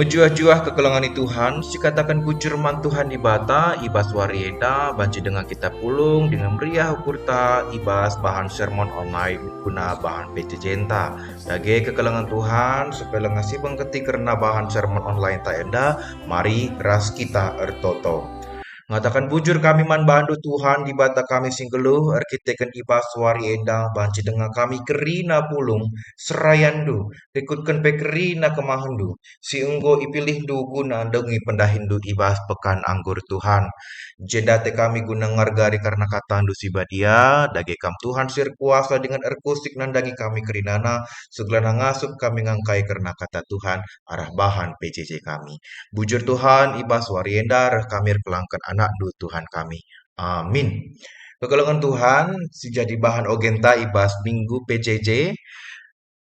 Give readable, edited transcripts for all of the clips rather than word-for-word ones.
Mejuah-juah kekelengan Tuhan, sikatakan kucur mantuhan di bata, ibas warieda, banci dengan kita pulung, dengan meriah ukurta, ibas bahan sermon online, guna bahan pecejenta. Dage kekelengan Tuhan, supaya ngasih bangketi karena bahan sermon online tak enda, mari ras kita ertoto. Ngatakan bujur kami man bandu Tuhan di bata kami singgeluh arkiteken ibas wari endang banci dengan kami kerina pulung serayandu ikutkan pekerina kemahandu si enggo ipilih du guna dengi pendahindu ibas pekan anggur Tuhan jedate kami guna ngargari karena katandu si badia dage kam Tuhan sir kuasa dengan erkusik nandagi kami kerinana segelana ngasup kami ngangkai karena kata Tuhan arah bahan PCC kami. Bujur Tuhan, ibas wariendar, kami kelangkan anak du Tuhan kami. Amin. Kekelengan Tuhan, si jadi bahan ogenta ibas minggu PJJ,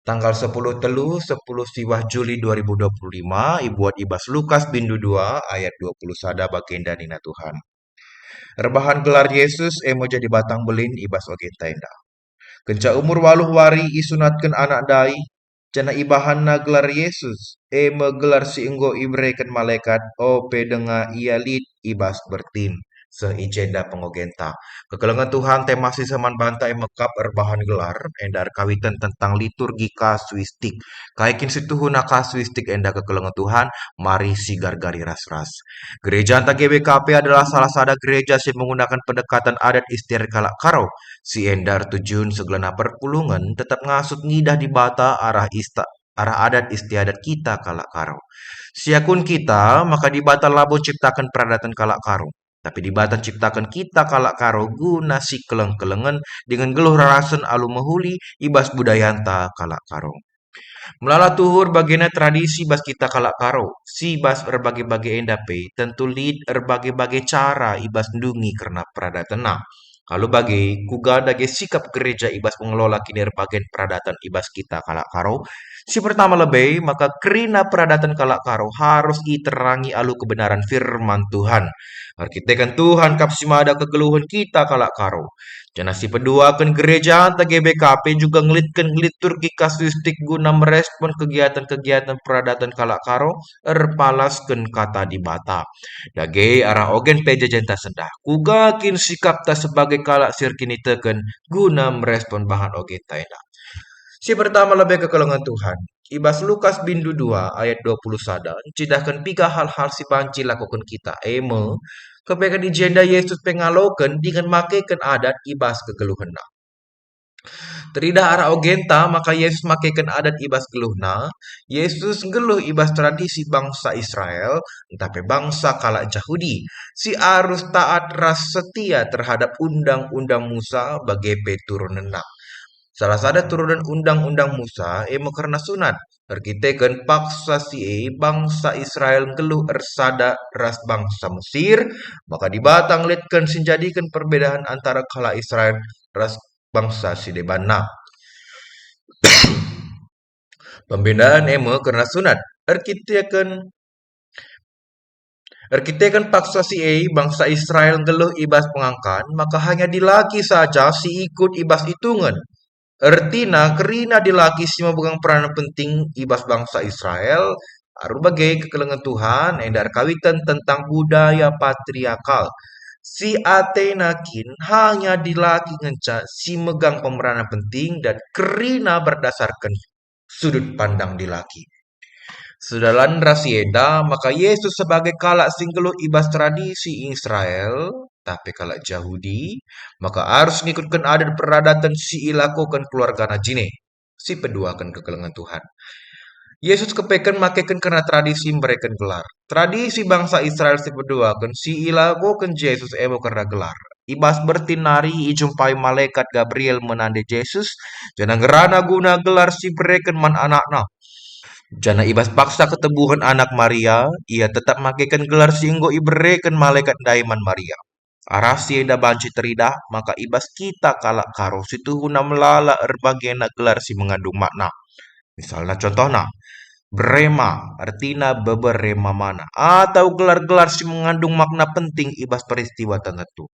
tanggal 10 telu 10 siwah Juli 2025, ibuat ibas Lukas bindu 2 ayat 20 sada bagenda nina Tuhan. Rebahan gelar Yesus emo jadi batang belin ibas ogenta indah. Kenca umur waluh wari isunatkan anak dai, jana ibahanna gelar Yesus, gelar si enggo ibreken malaikat, denga ia lid ibas bertin, seijenda pengogenta. Kekelengan Tuhan temasi seman bantai mekap erbahan gelar, endar kawitan tentang liturgi kasuistik. Kaikin situhuna kasuistik enda kekelengan Tuhan, mari sigar gari ras-ras. Gereja Anta GBKP adalah salah satu gereja yang menggunakan pendekatan adat istiadat kalak karo. Si Endar Tujun segelana perpulungan tetap ngasut ngidah di bata arah adat istiadat kita kalak karo. Siakun kita maka di bata labo ciptakan peradatan kalak karo. Tapi di bata ciptakan kita kalak karo guna si keleng-kelengan dengan geluh rarasen alu mehuli ibas budayanta kalak karo. Melala tuhur bagian tradisi bas kita kalak karo. Si bas berbagai-bagai endape tentu lid berbagai-bagai cara ibas ndungi karena peradatana. Kalau bagi kuga dage sikap gereja ibas mengelola kini bagian peradatan ibas kita kalak karo. Si pertama lebih maka kerina peradatan kalak karo harus iterangi alu kebenaran firman Tuhan. Arkitekan Tuhan kapsimada kegeluhan kita kalak karo. Jana si kedua kan gereja anta GBKP juga ngelitkan liturgi kasuistik guna merespon kegiatan-kegiatan peradatan kalak karo erpalaskan kata di bata. Dage arah ogen peja jenta sendah. Kugakin sikap ta sebagai kalak sirkini teken guna merespon bahan ogen taina. Si pertama lebih kekelongan Tuhan. Ibas Lukas bindu 2 ayat 20 sada. Cidahkan tiga hal-hal si banci lakukan kita. Kebaikan dijenda Yesus pengalokan dengan makaikan adat ibas kegeluhan. Teridah arah ogenta maka Yesus makaikan adat ibas geluhna. Yesus geluh ibas tradisi bangsa Israel, tapi bangsa kalak Yahudi. Si arus taat ras setia terhadap undang-undang Musa bagi peturunena. Salah satu turunan undang-undang Musa emo karena sunat. Terkitekan paksa si bangsa Israel geluh ersada ras bangsa Mesir, maka dibatang letkan sinjadikan perbedaan antara kala Israel ras bangsa si debana. Pembedaan emo karena sunat. Arkitekan paksa si bangsa Israel geluh ibas pengangkan, maka hanya dilaki saja si ikut ibas hitungan. Ertina kerina dilaki si memegang peranan penting ibas bangsa Israel, bagai kekelengan Tuhan, endar kawitan tentang budaya patriarkal. Si Atenakin hanya dilaki ngenca si megang pemeranan penting dan kerina berdasarkan sudut pandang dilaki. Sedalan rasieda, maka Yesus sebagai kalak singgelu ibas tradisi Israel, tapi kalak Yahudi, maka harus ngikutkan adat peradatan si ilakukan keluarga najine. Si peduakan kekelengan Tuhan. Yesus kepekan makaikan karena tradisi mereka gelar. Tradisi bangsa Israel si peduakan si ilakukan Yesus emo karena gelar. Ibas bertinari ijumpai malaikat Gabriel menande Yesus, jangan gerana guna gelar si bereken man anakna. Jana ibas paksa ketebuhan anak Maria, ia tetap makaikan gelar singgo ibereken malaikat daiman Maria. Arasi eda banci teridah, maka ibas kita kalak karo situhuna melala erbagena gelar si mengandung makna. Misalnya contohnya, berema, artinya beberema mana. Atau gelar-gelar si mengandung makna penting ibas peristiwa tertentu.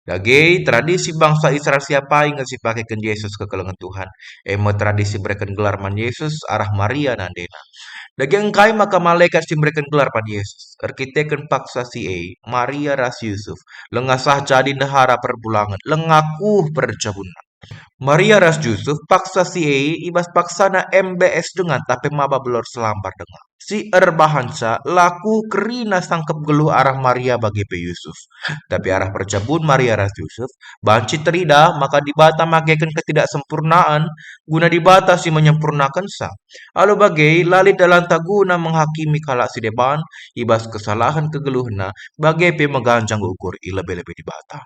Dage tradisi bangsa Israel siapa yang ngasih pakaikan Yesus ke kalangan Tuhan. Ema tradisi berikan gelar man Yesus arah Maria nandena. Dage engkai maka malaikat si berikan gelar pan Yesus. Arkiteken paksa si Maria ras Yusuf. Lengasah jadi nahara perbulangan. Lengaku perjabun. Maria ras Yusuf paksa si ibas paksana MBS dengan tapi maba belor selambar dengan. Si erbahansa laku kerina sangkep geluh arah Maria bagi pe Yusuf. Tapi arah percabun Maria ras Yusuf banci terida maka dibata magaikan ketidaksempurnaan guna dibata si menyempurnakan sa. Alu bagai lalit dalam taguna menghakimi kalak si depan ibas kesalahan kegeluhna bagai pe meganjang ukur ilebe-lebe dibata.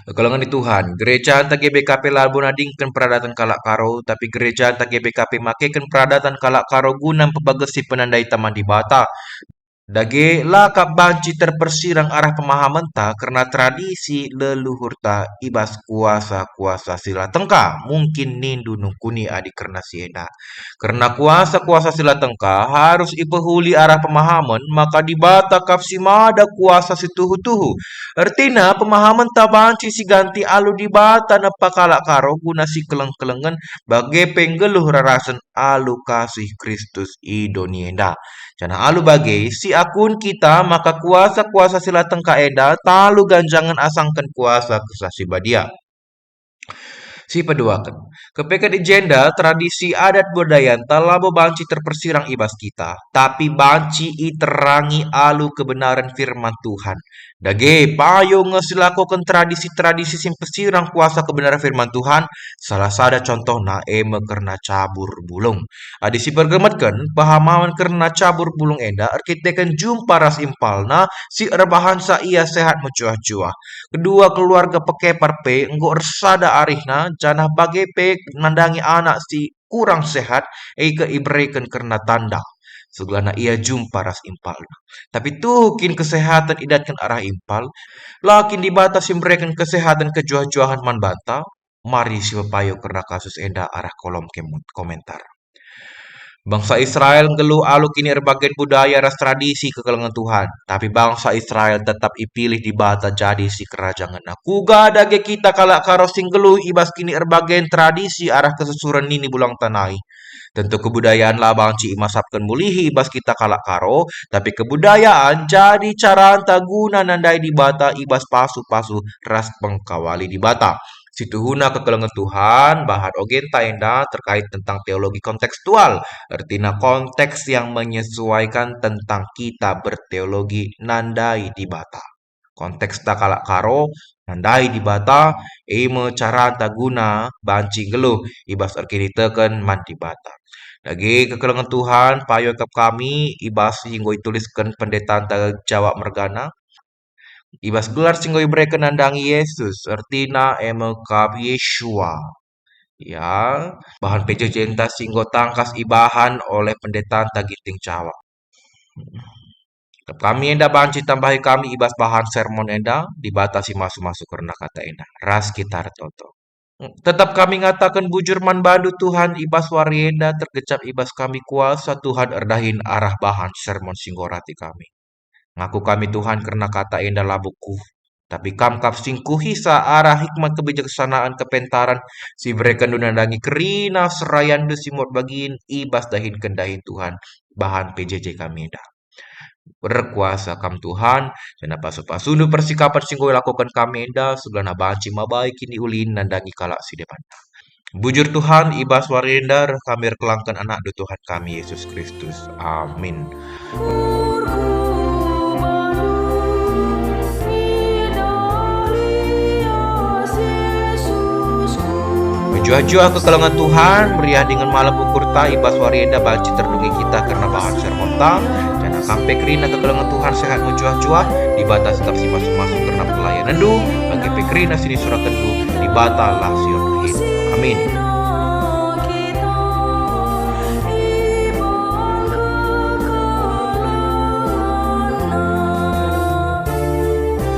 Kalau di Tuhan, gereja anta GBKP labu nadingkan peradatan kalak karo, tapi gereja anta GBKP makekan peradatan kalak karo guna pebagesi penandai taman di bata. Dage lakap banci terpersirang arah pemahaman ta karena tradisi leluhur ta ibas kuasa-kuasa sila tengka mungkin nindu nungkuni adik karena sieda. Karena kuasa-kuasa sila tengka harus ipehuli arah pemahaman maka dibata kapsimada kuasa situhu-tuhu. Artinya pemahaman ta banci si ganti alu dibata napakala karo guna si keleng-kelengan bagai penggeluh rarasan alu kasih Kristus idonienda. Cana alu bagai si akun kita maka kuasa-kuasa sila tengka eda talu ganjangan asangkan kuasa kesasi badia. Si peduakan. Kepekan agenda tradisi adat budaya talabo banci terpersirang ibas kita. Tapi banci iterangi alu kebenaran firman Tuhan. Dage payo ngesilakokan tradisi-tradisi sing pesirang kuasa kebenaran firman Tuhan. Salah sada contohna eme karena cabur bulung. Adi si pergemetkan pahamawan karena cabur bulung enda arkiteken jumpa ras impalna si erbahansa ia sehat mencuah-cuah. Kedua keluarga pekepar pe enggo ersada arihna janah bage pe nandangi anak si kurang sehat ega ibrekan karena tanda. Segelana ia jumpa ras impal. Tapi tuhin kesehatan idatkan arah impal. Lakin dibatasi memberikan kesehatan kejuah-juahan man bata. Mari si payo karena kasus enda arah kolom komentar. Bangsa Israel ngeluh alu kini berbagai budaya ras tradisi kekelengan Tuhan. Tapi bangsa Israel tetap ipilih di bata jadi si kerajaan. Kuga dage kita kalak karo sing geluh ibas kini berbagai tradisi arah kesusuran nini bulang tanai. Tentu kebudayaan lah bangci imasapkan mulihi ibas kita kalak karo. Tapi kebudayaan jadi cara antaguna nandai di bata ibas pasu-pasu ras pengkawali di bata. Situhuna kekelengan Tuhan, bahan ogen taenda terkait tentang teologi kontekstual. Artinya konteks yang menyesuaikan tentang kita berteologi nandai di bata. Konteks tak kalak karo, nandai di bata, eme cara taguna, banci geluh, ibas arkini teken man di bata. Lagi kekelengan Tuhan, payo kap kami, ibas hinggo tuliskan pendeta Jawa Mergana, ibas gelar singgo mereka nandangi Yesus, artina emekap Yeshua. Ya, bahan pejo jenta singgo tangkas ibahan oleh pendeta tagiting cawa. Kami enda banci tambahi kami ibas bahan sermon enda dibatasi masuk-masuk karena kata enda. Ras kita toto. Tetap kami ngatakan bujur man bandu Tuhan ibas warienda tergecap ibas kami kuasa Tuhan erdahin arah bahan sermon singgorati kami. Ngaku kami Tuhan karena kata indah labuku. Tapi kamkap singkuhi sa arah hikmat kebijaksanaan kepentaran si mereka nunandangi kerina serayan desimot bagiin ibas dahin kendahin Tuhan bahan PJJ kami dah. Berkuasa kam Tuhan dan pasu-pasu persikapan singgoy lakukan kami dah sebelah banci mabai kini ulin nandangi kalak si depan. Bujur Tuhan ibas warindar kami kelangkan anak do Tuhan kami Yesus Kristus. Amin. Jua-jua kekelengan Tuhan, meriah dengan malam ukurta, ibas warienda banci terdungi kita karena bahan sermonta, dan sampai kerina kekelengan Tuhan sehat mencuah-cuah, dibatas tetap si masuk-masuk karena pelayanan du, bagi pekerina sini surat tentu, dibata lah sion. Amin.